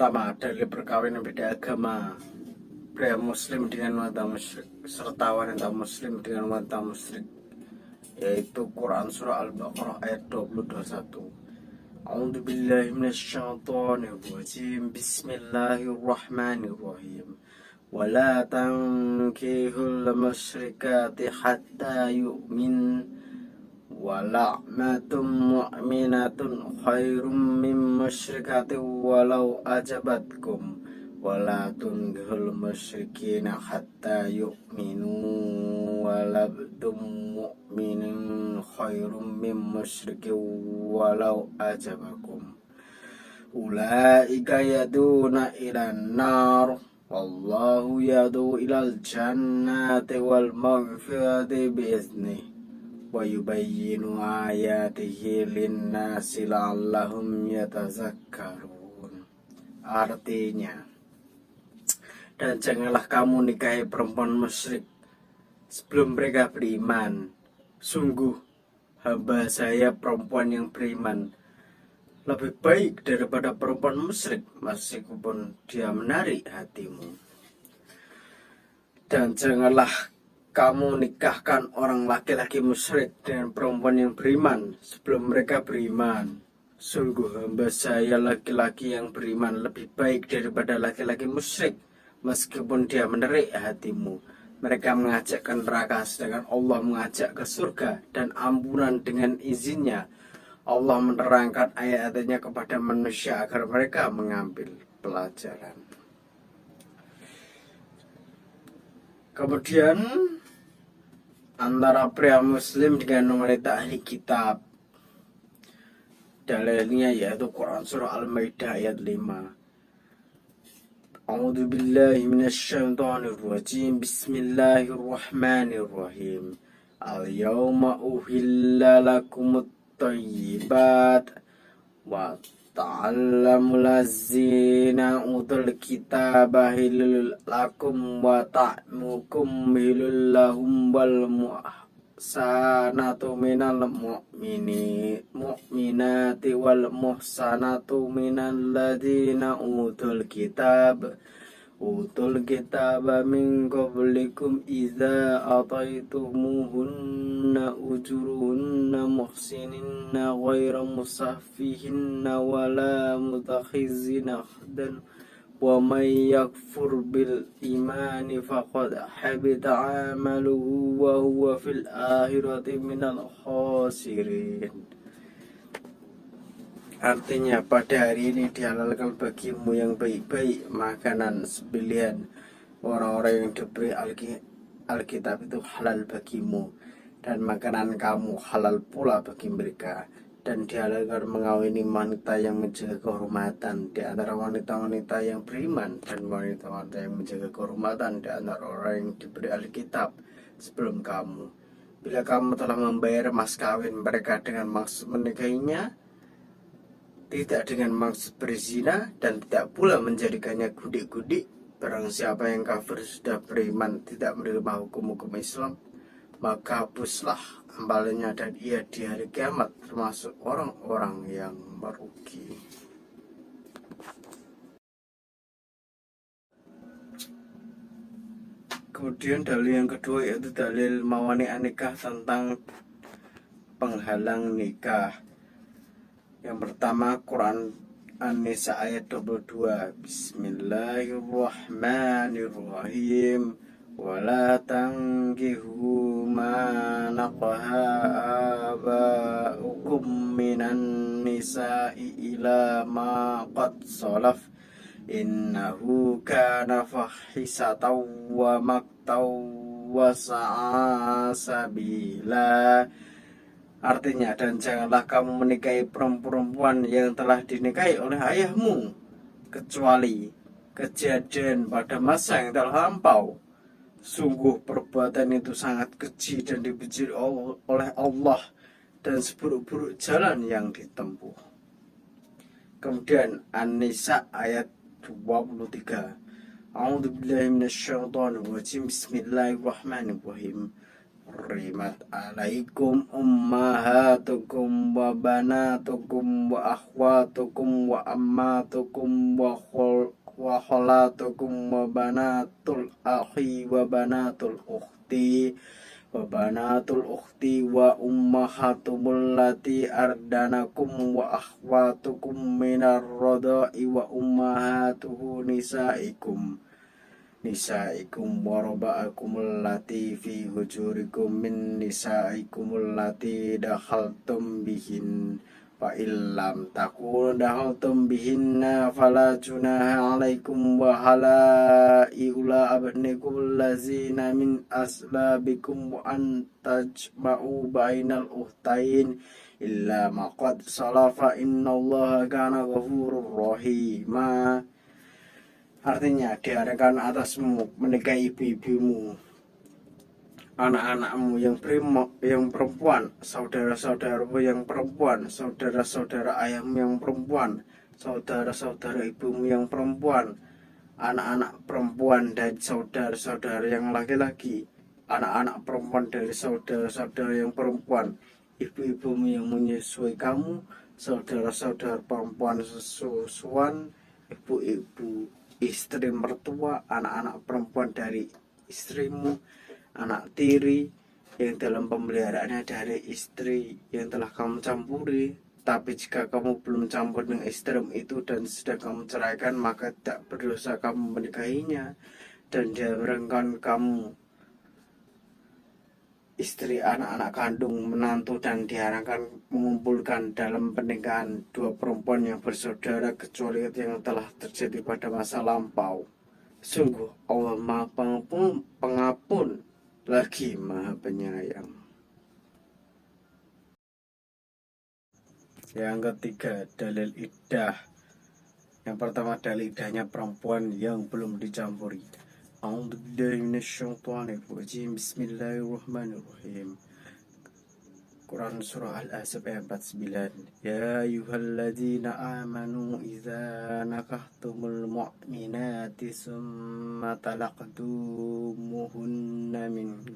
pertama, dalil perkawinan beda agama pria muslim dengan wanita musyrik serta wanita muslim dengan wanita musyrik, yaitu Quran surah Al-Baqarah ayat 21. A'udzu billahi minasyaitonir rajim. Bismillahirrahmanirrahim. Wala tankihul musyrikati hatta yu'min wala'matun mu'minatun khairum min musyrikatin walau ajabatkum wala tunghul musyrikina hatta yu'minu walabdum mu'minin khairum min musyrikin walau ajabakum ulaika yaduna ilan nar wallahu yadu ilal jannati wal maghfirati biiznih wa yubayyinu ayatihi linnasi la'allahum yatazakkarun. Artinya, dan janganlah kamu nikahi perempuan musyrik sebelum mereka beriman. Sungguh hamba saya perempuan yang beriman lebih baik daripada perempuan musyrik, meskipun dia menarik hatimu. Dan janganlah kamu nikahkan orang laki-laki musyrik dengan perempuan yang beriman sebelum mereka beriman. Sungguh hamba saya laki-laki yang beriman lebih baik daripada laki-laki musyrik, meskipun dia menarik hatimu. Mereka mengajak ke neraka, sedangkan Allah mengajak ke surga dan ampunan dengan izinnya. Allah menerangkan ayat-ayatnya kepada manusia agar mereka mengambil pelajaran. Kemudian antara pria muslim dengan wanita ahli kitab, dalilnya yaitu Quran surah Al-Maidah ayat 5. A'udzu billahi minasyaitonir rajim. Bismillahirrahmanirrahim. Al-yawma uhilla lakumut thayyibat wa ta'allamul ladzina utul kitaba hilul lakum wa ta'mukum hilul lahum wal muhsanatu minal mu'minati wal muhsanatu minal ladzina utul kitaba min qablikum idza ataitumuhunna ujuruhunna muhsinina ghaira musaffihinna wala mutakhizina akhdan wa may yakfur bil imani faqad habita amaluhu wa huwa fil akhirati minal khasirin. Artinya, pada hari ini dihalalkan bagimu yang baik-baik makanan sembelihan orang-orang yang diberi Alkitab itu halal bagimu, dan makanan kamu halal pula bagi mereka, dan dihalalkan mengawini wanita yang menjaga kehormatan di antara wanita-wanita yang beriman, dan wanita-wanita yang menjaga kehormatan di antara orang yang diberi Alkitab sebelum kamu. Bila kamu telah membayar mas kawin mereka dengan maksud menikahinya, tidak dengan maksud berzina, dan tidak pula menjadikannya gudik-gudik, barang siapa yang kafir sudah beriman tidak menerima hukum-hukum Islam, maka hapuslah amalannya dan ia di hari kiamat termasuk orang-orang yang merugi. Kemudian dalil yang kedua yaitu dalil mawani nikah tentang penghalang nikah. Yang pertama, Quran An-Nisa ayat 22. Bismillahirrahmanirrahim. Wala tankihu ma naqaha aba'ukum minan nisa'i ila ma qad salaf innahu kana fahisatan wa maktaw wa sa'a sabila. Artinya, dan janganlah kamu menikahi perempuan yang telah dinikahi oleh ayahmu, kecuali kejadian pada masa yang telah lampau. Sungguh perbuatan itu sangat keji dan dibenci oleh Allah, dan seburuk-buruk jalan yang ditempuh. Kemudian An-Nisa ayat 23. A'udzu billahi minasyaitonir rajim. Bismillahirrahmanirrahim. hurrimat alaikum ummahatukum wa banatukum wa akhwatukum wa ammatukum wa khalatukum wa banatul akhi wa banatul ukhti wa ummahatumul lati ardanakum wa akhwatukum minar radai wa ummahatuhu nisaikum wa raba'akumul lati fi hujurikum min nisaikumul lati dakhaltum bihin fa illam takun dakhaltum bihinna fala junaha alaikum wa halaiula abnikum lazina min aslabikum wa an tajma'u bainal uhtain illa ma qad salafa innallaha kana ghafurur rahima. Artinya diarahkan atasmu menikahi ibu-ibumu, anak-anakmu yang perempuan, saudara-saudaramu yang perempuan, saudara-saudara ayahmu yang perempuan, saudara-saudara ibumu yang perempuan, anak-anak perempuan dan saudara-saudara yang laki-laki, anak-anak perempuan dari saudara-saudara yang perempuan, ibu-ibumu yang menyusui kamu, saudara-saudara perempuan susuan, ibu-ibu istri mertua, anak-anak perempuan dari istrimu, anak tiri yang dalam pemeliharaannya dari istri yang telah kamu campuri. Tapi jika kamu belum campur dengan istrimu itu dan sudah kamu ceraikan, maka tidak berdosa kamu menikahinya. Dan diharamkan kamu istri, anak-anak kandung, menantu, dan diharamkan mengumpulkan dalam pernikahan dua perempuan yang bersaudara kecuali yang telah terjadi pada masa lampau. Sungguh Allah Maha Pengampun lagi Maha Penyayang. Yang ketiga, dalil iddah. Yang pertama, dalil iddahnya perempuan yang belum dicampuri. A'udzubillahi minasyaitonirrajim. Bismillahirrahmanirrahim. Quran surah Al-Ahzab ayat 49. Ya ayyuhalladzina amanu idza nakahtumul mu'minati summa talaqtumuhunna min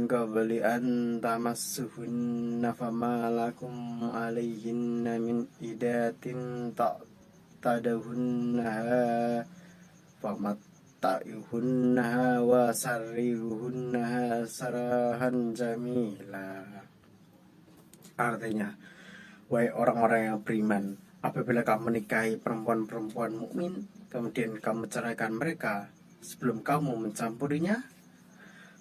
qabli an tamassuhunna fama lakum alayhinna min idatin ta'tadahunnaha famatta'uhunnaha wa sarrihuhunnaha sarahan jamila. Artinya, wahai orang-orang yang beriman, apabila kamu menikahi perempuan-perempuan mukmin, kemudian kamu ceraikan mereka sebelum kamu mencampurinya,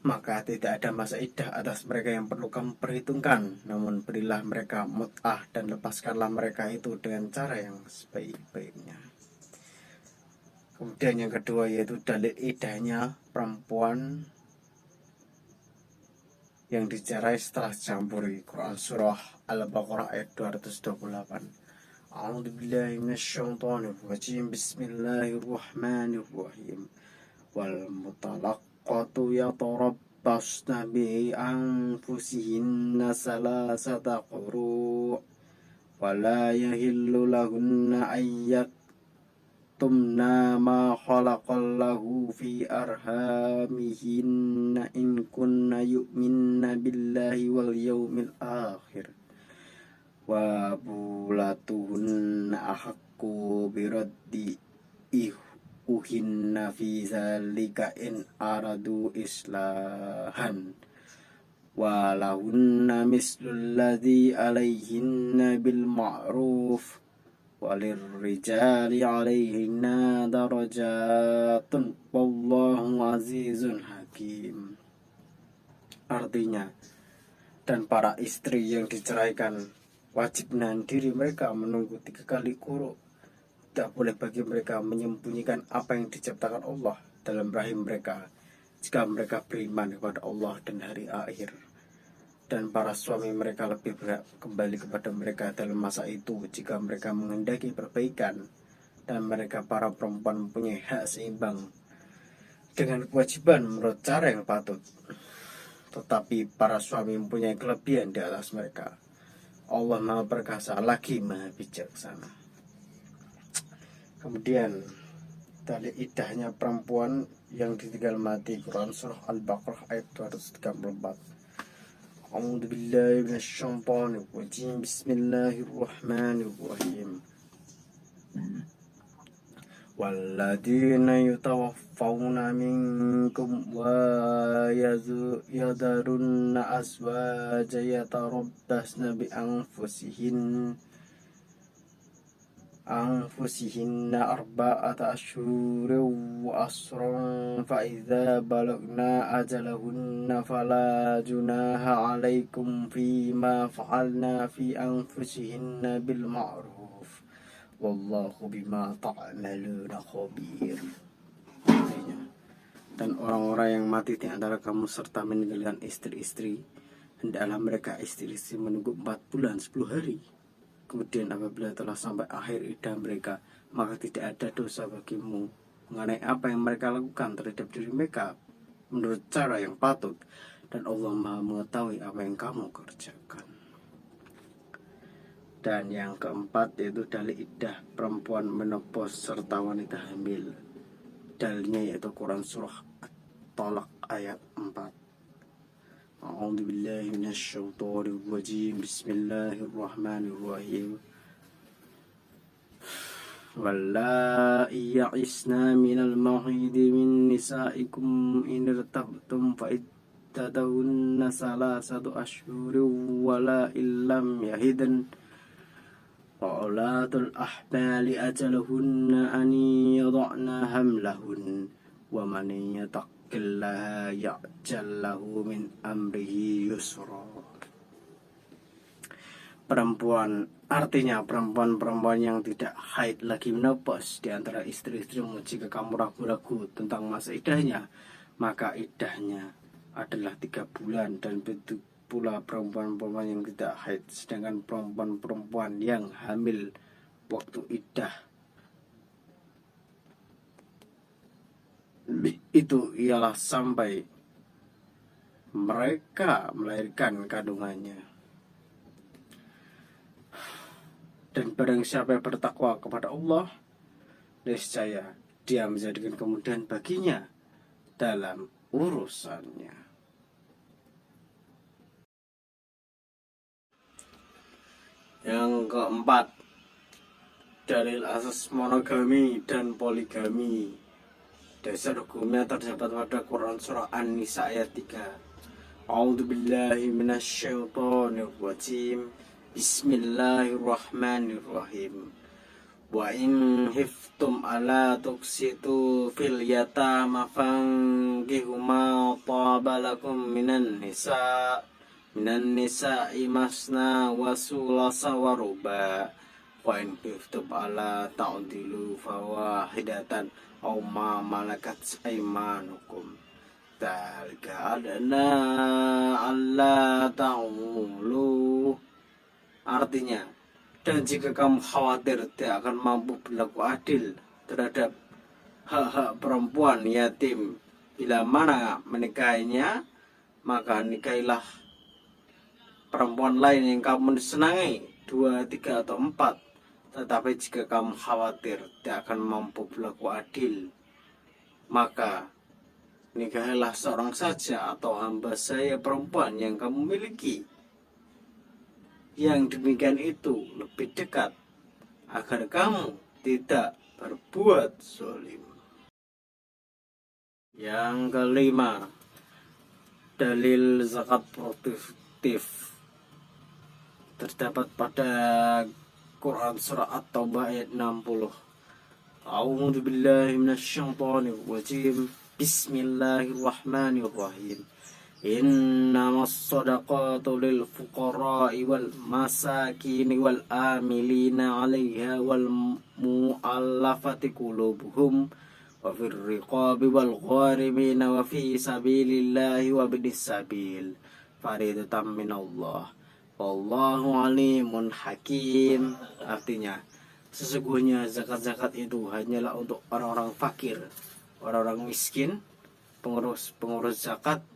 maka tidak ada masa iddah atas mereka yang perlu kamu perhitungkan. Namun berilah mereka mut'ah dan lepaskanlah mereka itu dengan cara yang sebaik-baiknya. Kemudian yang kedua yaitu dalil iddahnya perempuan yang dicerai setelah dicampuri. Quran surah Al-Baqarah ayat 228. A'udzubillahi minasyaitonirrajim. Bismillahirrahmanirrahim. Wal mutalaqqatu yatarabbasna bi anfusihinna salasata quru' wa la yahillu lahunna ayyat tumna ma khalaqallahu fi arhamihinna in kunna yu'minna billahi wal yawmil akhir wa bulatuhunna ahaqqu biraddi uhinna fi zalika in aradu islahan wa lahunna mislul ladzi alaihinna bil ma'ruf walirrijali alaihinna darajatun wallahu azizun hakim. Artinya, dan para istri yang diceraikan wajib menahan diri mereka menunggu 3 kali quru'. Tidak boleh bagi mereka menyembunyikan apa yang diciptakan Allah dalam rahim mereka jika mereka beriman kepada Allah dan hari akhir. Dan para suami mereka lebih berhak kembali kepada mereka dalam masa itu jika mereka menghendaki perbaikan. Dan mereka para perempuan mempunyai hak seimbang dengan kewajiban menurut cara yang patut. Tetapi para suami mempunyai kelebihan di atas mereka. Allah Maha Perkasa lagi Maha Bijaksana. Kemudian dalil iddahnya perempuan yang ditinggal mati. Quran Surah Al-Baqarah ayat 234. A'udzu billahi minasyaitonir rajim. Bismillahirrahmanirrahim. والذين يتوفون منكم ويذرون أزواجا يتربصن بأنفسهن أربعة أشهر وعشرا فإذا بلغن أجلهن فلا جناح عليكم فيما فعلن في أنفسهن بالمعروف wallahu bima ta'maluna khabir. Dan orang-orang yang mati di antara kamu serta meninggalkan istri-istri, hendaklah mereka istri-istri menunggu 4 bulan 10 hari. Kemudian apabila telah sampai akhir iddah mereka, maka tidak ada dosa bagimu mengenai apa yang mereka lakukan terhadap diri mereka menurut cara yang patut, dan Allah Maha mengetahui apa yang kamu kerjakan. Dan yang keempat yaitu dalil iddah perempuan menopause serta wanita hamil. Dalilnya yaitu Quran Surah At-Talaq ayat 4. A'udzu billahi minasyaitonir rajim. Bismillahirrahmanirrahim. Wallai ya'isna minal mahidi min nisaikum in irtabtum fa iddatuhunna salasatu ashhurin wala illam yahidan وأولاة الأحمال أجلهن أن يضعن حملهن ومن يتق الله يجعل له من أمره يسرا. Perempuan, artinya perempuan-perempuan yang tidak haid lagi menopause di antara istri-istrimu. Jika kamu ragu-ragu tentang masa iddahnya, maka iddahnya adalah 3 bulan, dan begitu pula perempuan-perempuan yang tidak haid. Sedangkan perempuan-perempuan yang hamil waktu iddah itu ialah sampai mereka melahirkan kandungannya. Dan barang siapa yang bertakwa kepada Allah, niscaya Dia menjadikan kemudahan baginya dalam urusannya. Yang keempat, dalil asas monogami dan poligami. Dasar hukumnya terdapat pada Quran Surah An-Nisa ayat 3. A'udzu billahi minasyaitonir rajim. Bismillahirrahmanirrahim. Wa in hiftum ala tuksitu fil yatama fankihu ma taba lakum minan nisa'i masna wa sulasa wa ruba wa in khiftum ala ta'dilu fawahidatan aw ma malakat aymanukum dzalika adna alla ta'ulu. Artinya, dan jika kamu khawatir tidak akan mampu berlaku adil terhadap hak-hak perempuan yatim bila mana menikahinya, maka nikahilah perempuan lain yang kamu senangi, 2, 3, atau 4. Tetapi jika kamu khawatir tidak akan mampu berlaku adil, maka nikahilah seorang saja atau hamba saya perempuan yang kamu miliki. Yang demikian itu lebih dekat agar kamu tidak berbuat zalim. Yang kelima, dalil zakat produktif terdapat pada Quran Surah At-Taubah ayat 60. A'udzu billahi minasyaitonir rajim. Bismillahirrahmanirrahim. Innamas shadaqatu lil fuqara'i wal masakin wal amilina 'alaiha wal mu'allafati qulubuhum wa fir riqabi wal gharimina wa fi sabilillahi wa binis sabil faridatan minallah wallahu alimun hakim. Artinya, sesungguhnya zakat-zakat itu hanyalah untuk orang-orang fakir, orang-orang miskin, pengurus zakat,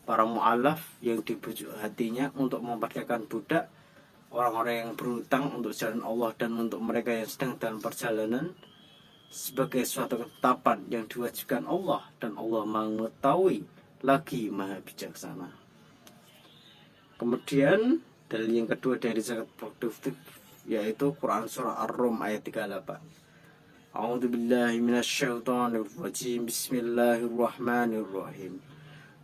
para mu'alaf yang dibujuk hatinya untuk memerdekakan budak, orang-orang yang berhutang untuk jalan Allah, dan untuk mereka yang sedang dalam perjalanan, sebagai suatu ketetapan yang diwajibkan Allah, dan Allah mengetahui lagi maha bijaksana. Kemudian dalil yang kedua dari zakat produktif yaitu Quran surah Ar-Rum ayat 38. A'udzubillahi minasyaitonirrajim. Bismillahirrahmanirrahim.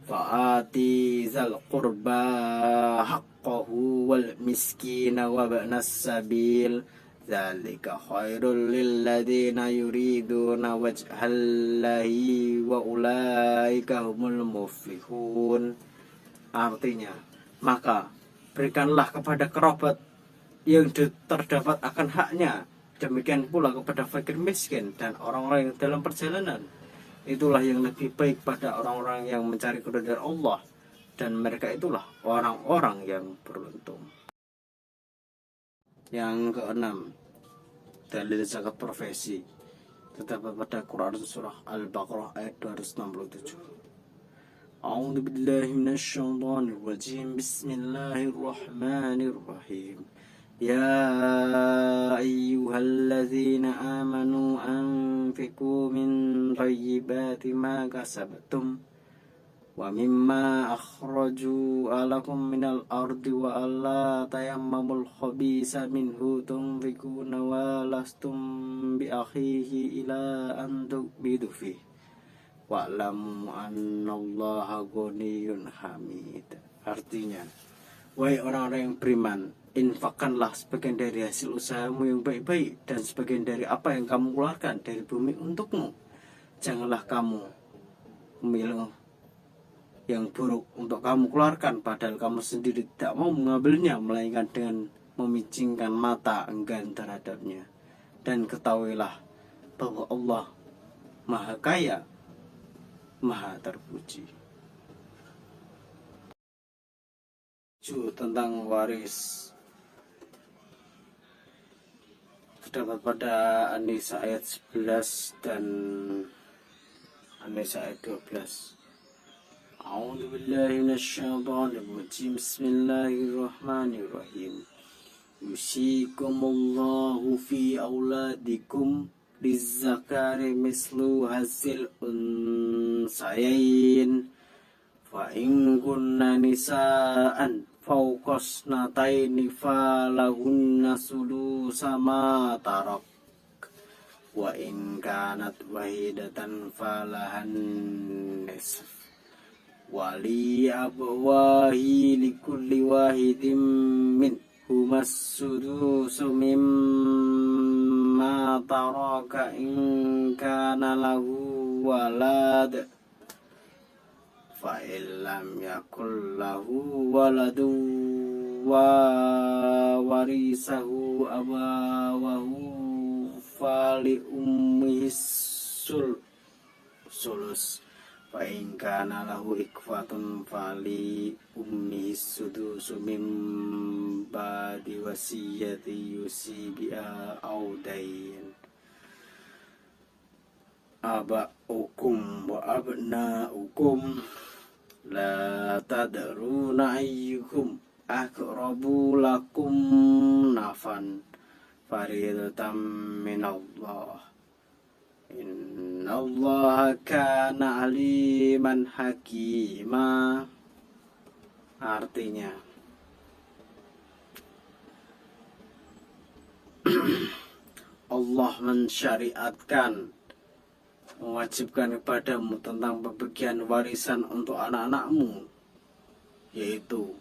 Fa'ati zal qurba haqqahu wal miskina wa ba'nas sabil dzalika khairul lil ladzina yuriduna wajhallahi wa ulaika humul muflihun. Artinya, maka berikanlah kepada kerabat yang terdapat akan haknya, demikian pula kepada fakir miskin dan orang-orang yang dalam perjalanan. Itulah yang lebih baik pada orang-orang yang mencari keridhaan Allah, dan mereka itulah orang-orang yang beruntung. Yang keenam, dalil zakat profesi terdapat pada Quran surah Al-Baqarah ayat 267. A'udzu billahi minasyaitonir rajim. Bismillahirrahmanirrahim. Ya ayyuhalladzina amanu anfiqu min thayyibati ma kasabtum wa mimma akhraju lakum minal ardi wa alla tayammamul khabisa minhu tunfiquna wa lastum bi akhihi ila an tuqbidu fihi wa'lamu annallaha ghaniyun hamid. Artinya, wahai orang-orang yang beriman, infakkanlah sebagian dari hasil usahamu yang baik-baik dan sebagian dari apa yang kamu keluarkan dari bumi untukmu. Janganlah kamu memilih yang buruk untuk kamu keluarkan, padahal kamu sendiri tidak mau mengambilnya, melainkan dengan memicingkan mata enggan terhadapnya. Dan ketahuilah bahwa Allah Maha Kaya, Maha Terpuji. Tentang waris terdapat pada An-Nisa ayat 11 dan An-Nisa ayat 12. A'udzu billahi minasyaitonir rajim. Bismillahirrahmanirrahim. Yusikumullahu fi auladikum lizzakari mislu hasil unsayain fa in kunna nisaan fawqas nataini falahunna sulusa ma tarak wa in kanat wahidatan falahan nisf wali abwahi likulli wahidin min humas sudusu mimma taraka in kana lahu walad fa illam yakul lahu waladu wa warisahu abawahu fali ummihi sulus fa in kana lahu ikfatun fali ummihi sudusu mim ba'di wasiyati yusi biha audain. Aba'ukum wa abna'ukum la tadruna ayyukum aqrabu lakum nafan faridatan minallah innallaha kana aliman hakima. Artinya, Allah mensyariatkan, mewajibkan kepadamu tentang pembagian warisan untuk anak-anakmu, yaitu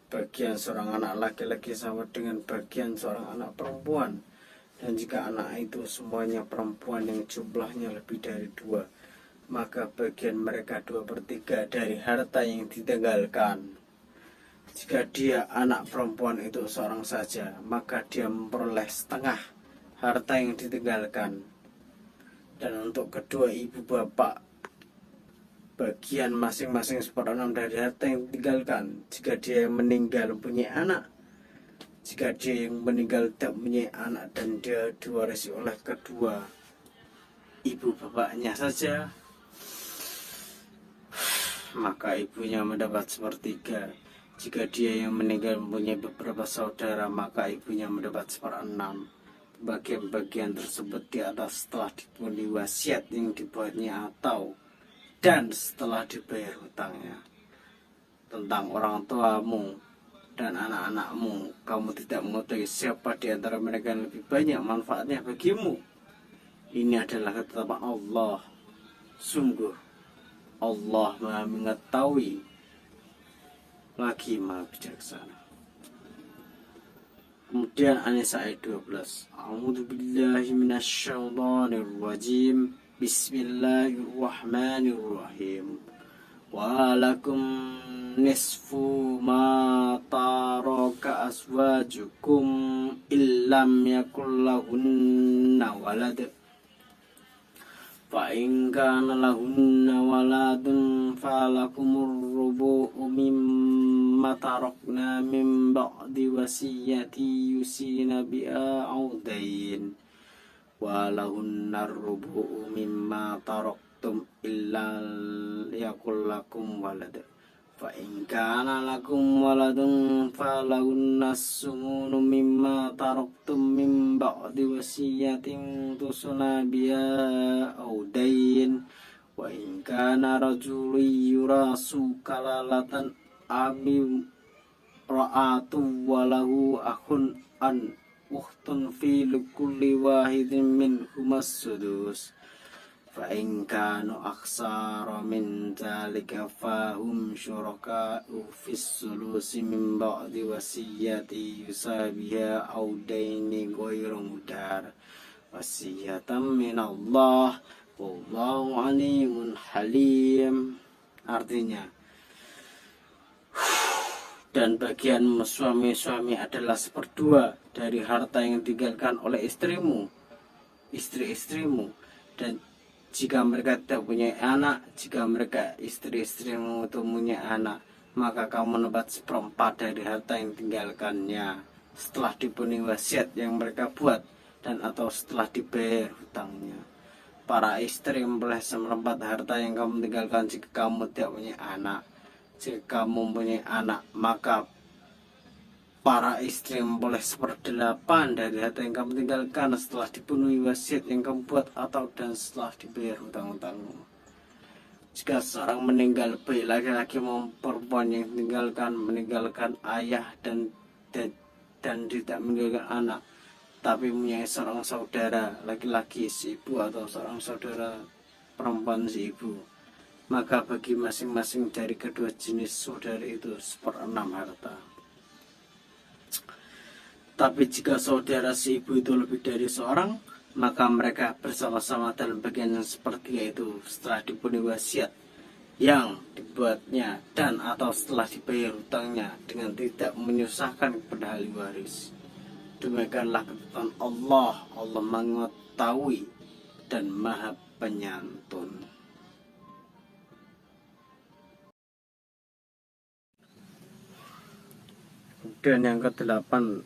bagian seorang anak laki-laki sama dengan bagian seorang anak perempuan. Dan jika anak itu semuanya perempuan yang jumlahnya lebih dari 2, maka bagian mereka 2/3 dari harta yang ditinggalkan. Jika dia anak perempuan itu seorang saja, maka dia memperoleh setengah harta yang ditinggalkan. Dan untuk kedua ibu bapak, bagian masing-masing 1/6 dari harta yang ditinggalkan. Jika dia meninggal mempunyai anak, Jika dia yang meninggal tidak punya anak dan dia diwarisi oleh kedua ibu bapaknya saja, maka ibunya mendapat sepertiga. Jika dia yang meninggal mempunyai beberapa saudara, maka ibunya mendapat seperenam. Bagian-bagian tersebut di atas setelah dipenuhi wasiat yang dibuatnya atau dan setelah dibayar hutangnya. Tentang orang tuamu dan anak-anakmu, kamu tidak mengetahui siapa di antara mereka yang lebih banyak manfaatnya bagimu. Ini adalah ketetapan Allah. Sungguh Allah Maha mengetahui lagi Maha bijaksana. Kemudian An-Nisa ayat 12. A'udzubillahi minasyaitonirrajim. Bismillahirrahmanirrahim. Walakum nisfu ma taraka aswajukum illam yakul lahunna walad. Fa in kana lahunna waladun falakumur rubu'u mimma tarakna min ba'di wasiyati yusina biha audain. Walahunna rubu'u mimma taraktum illa yakul lakum walad. Fa in kana lakum waladun falahunna as-sumunu mimma taraktum min ba'di wasiyatin tusuna biha audain. Wa in kana rajulun yurasu kalalatan ami ra'atu walahu akhun an ukhtun fi likulli wahidin minhumas sudus. Fa in kanu aksara min dzalika fahum syuraka'u fis sulusi min ba'di wasiyati yusabiha audaini ghairu mudar wasiyatan minallah wallahu alimun halim. Artinya, dan bagian suami-suami adalah seperdua dari harta yang ditinggalkan oleh istri-istrimu, dan jika mereka tidak punya anak, jika mereka istri-istrimu itu punya anak, maka kamu mendapat seperempat dari harta yang ditinggalkannya setelah dipenuhi wasiat yang mereka buat dan atau setelah dibayar hutangnya. Para istri memperoleh seperempat harta yang kamu tinggalkan jika kamu tidak punya anak. Jika kamu mempunyai anak, maka para istri memperoleh 1/8 dari harta yang kamu tinggalkan setelah dipenuhi wasiat yang kamu buat atau dan setelah dibayar hutang-hutangmu. Jika seorang meninggal, baik laki-laki maupun perempuan yang meninggalkan ayah dan tidak meninggalkan anak, tapi mempunyai seorang saudara laki-laki si ibu atau seorang saudara perempuan si ibu, maka bagi masing-masing dari kedua jenis saudara itu 1/6 harta. Tapi jika saudara si ibu itu lebih dari seorang, maka mereka bersama-sama dalam bagian yang sepertiga itu setelah dipenuhi wasiat yang dibuatnya dan atau setelah dibayar hutangnya dengan tidak menyusahkan kepada ahli waris. Demikianlah ketetapan Allah. Allah mengetahui dan Maha Penyantun. Kemudian yang ke-8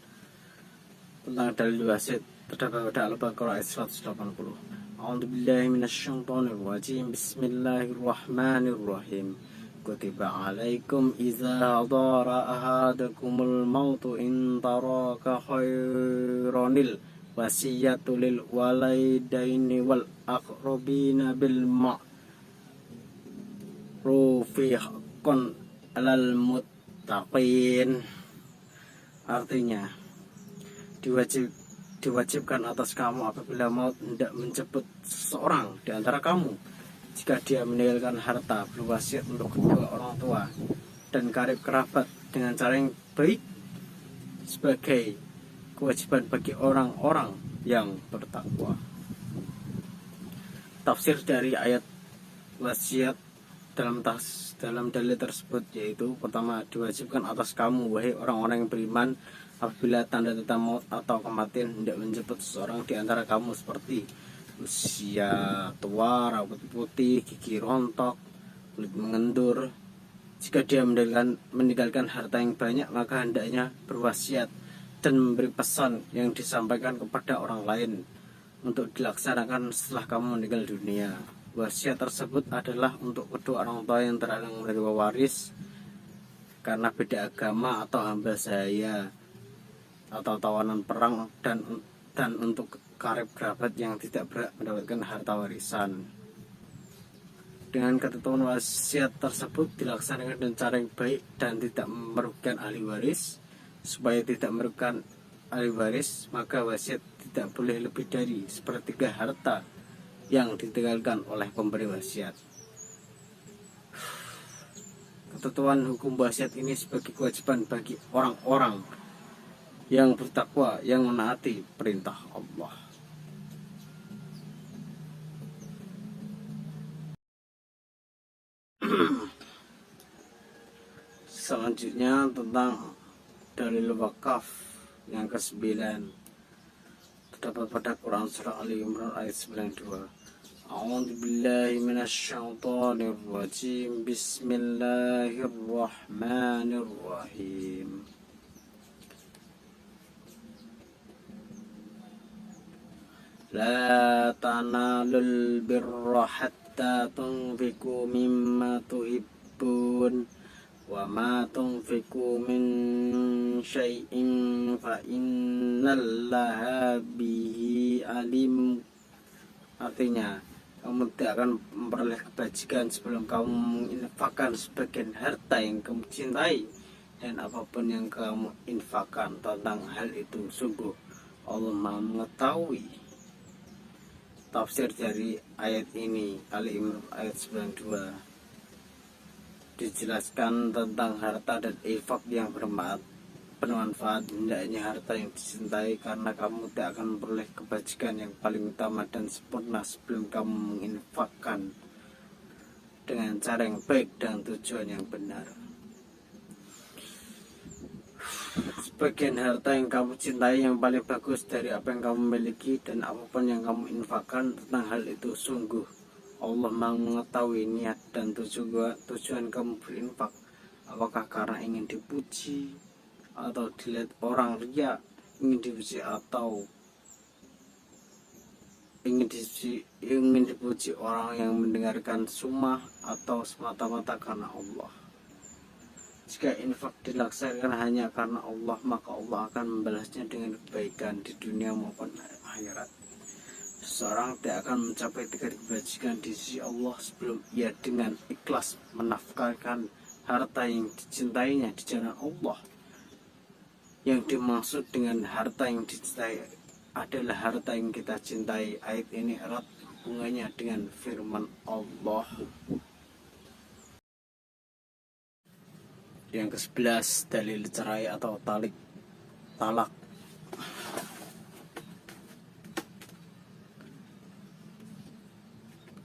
tentang dalil wasiat terdapat pada Al-Baqarah ayat 180. A'udzubillahi minasyaitonirrajim. Bismillahirrahmanirrahim. Kutiba 'alaikum idza hadara ahadakumul mautu in taraka khairanil wasiyatu lil walidaini wal aqrabina bil ma'rufi haqqan 'alal muttaqin. Artinya, diwajibkan atas kamu apabila maut hendak menjemput seseorang di antara kamu, jika dia meninggalkan harta, berwasiat untuk kedua orang tua dan karib kerabat dengan cara yang baik, sebagai kewajiban bagi orang-orang yang bertakwa. Tafsir dari ayat wasiat dalam dalil tersebut yaitu: pertama, diwajibkan atas kamu wahai orang-orang yang beriman apabila tanda-tanda maut atau kematian hendak menjemput seseorang di antara kamu, seperti usia tua, rambut putih, gigi rontok, kulit mengendur. Jika dia meninggalkan harta yang banyak, maka hendaknya berwasiat dan memberi pesan yang disampaikan kepada orang lain untuk dilaksanakan setelah kamu meninggal dunia. Wasiat tersebut adalah untuk kedua orang tua yang terhalang menerima waris karena beda agama atau hamba sahaya atau tawanan perang, dan untuk karib kerabat yang tidak berhak mendapatkan harta warisan. Dengan ketentuan wasiat tersebut dilaksanakan dengan cara yang baik dan tidak merugikan ahli waris. Supaya tidak merugikan ahli waris, maka wasiat tidak boleh lebih dari sepertiga harta yang ditinggalkan oleh pemberi wasiat. Ketentuan hukum wasiat ini sebagai kewajiban bagi orang-orang yang bertakwa, yang menaati perintah Allah. Selanjutnya tentang dalil wakaf yang ke-9 terdapat pada Quran surah Ali Imran ayat 92. A'udzu billahi minasyaitonir rajim. Bismillahirrahmanirrahim. La tanalul birra hatta tunfiqu mimma tuhibbun wa ma tunfiqu min syai'in fa innallaha bihi alim. Artinya, kamu tidak akan memperoleh kebajikan sebelum kamu menginfakkan sebagian harta yang kamu cintai, dan apapun yang kamu infakkan tentang hal itu, sungguh Allah Maha mengetahui. Tafsir dari ayat ini, Ali Imran ayat 92, dijelaskan tentang harta dan infak yang bermanfaat. Hendaknya harta yang dicintai karena kamu tidak akan memperoleh kebajikan yang paling utama dan sempurna sebelum kamu menginfakkan dengan cara yang baik dan tujuan yang benar. Sebagian harta yang kamu cintai yang paling bagus dari apa yang kamu miliki, dan apapun yang kamu infakkan tentang hal itu, sungguh Allah Maha mengetahui niat dan tujuan kamu berinfak. Apakah karena ingin dipuji atau dilihat orang riya, ingin dipuji atau ingin dipuji orang yang mendengarkan sumah, atau semata-mata karena Allah. Jika infak dilaksanakan hanya karena Allah, maka Allah akan membalasnya dengan kebaikan di dunia maupun akhirat. Seseorang tidak akan mencapai tingkat kebajikan di sisi Allah sebelum ia dengan ikhlas menafkahkan harta yang dicintainya di jalan Allah. Yang dimaksud dengan harta yang dicintai adalah harta yang kita cintai. Ayat ini erat hubungannya dengan firman Allah. Yang ke-11, dalil cerai atau talak.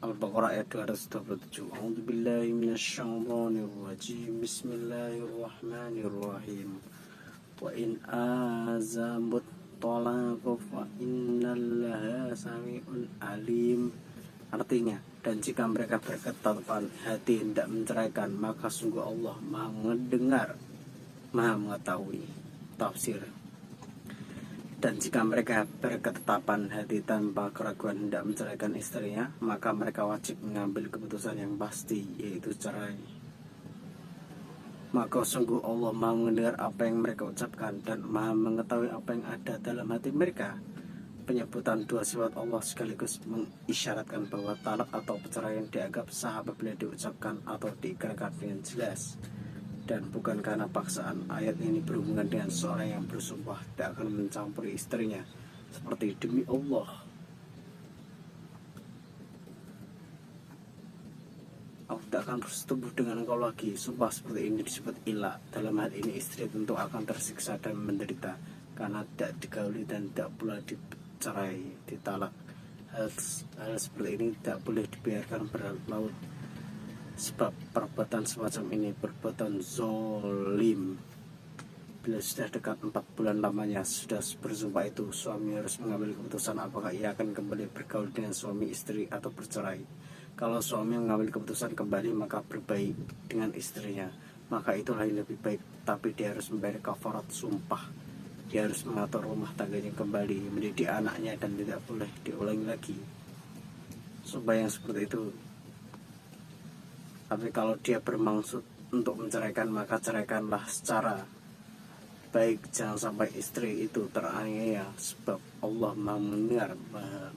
Al-Baqarah ayat 227. A'udzu billahi minasyaitonir rajim. Bismillahirrahmanirrahim. Wa in azamut talaqu fa innallaha sami'un alim. Artinya, dan jika mereka berketetapan hati hendak menceraikan, maka sungguh Allah Maha mendengar, Maha mengetahui. Tafsir. Dan jika mereka berketetapan hati tanpa keraguan hendak menceraikan istrinya, maka mereka wajib mengambil keputusan yang pasti, yaitu cerai. Maka sungguh Allah Maha mendengar apa yang mereka ucapkan dan Maha mengetahui apa yang ada dalam hati mereka. Penyebutan dua sifat Allah sekaligus mengisyaratkan bahwa talak atau perceraian dianggap sah apabila diucapkan atau diikrarkan dengan jelas dan bukan karena paksaan. Ayat ini berhubungan dengan seorang yang bersumpah tidak akan mencampuri istrinya, seperti demi Allah, aku tidak akan bersetubuh dengan engkau lagi. Sumpah seperti ini disebut ilah. Dalam hal ini istri tentu akan tersiksa dan menderita karena tidak digauli dan tidak pula dicerai, ditalak. Hal seperti ini tidak boleh dibiarkan berlarut, sebab perbuatan semacam ini perbuatan zolim. Bila sudah dekat 4 bulan lamanya sudah bersumpah itu, suami harus mengambil keputusan apakah ia akan kembali bergaul dengan suami istri atau bercerai. Kalau suami mengambil keputusan kembali maka berbaik dengan istrinya, maka itulah yang lebih baik, tapi dia harus membayar kafarat sumpah, dia harus mengatur rumah tangganya kembali, mendidik anaknya, dan tidak boleh diulangi lagi. Supaya yang seperti itu. Tapi kalau dia bermaksud untuk menceraikan, maka ceraikanlah secara baik. Jangan sampai istri itu teraniaya, sebab Allah Maha mendengar, Maha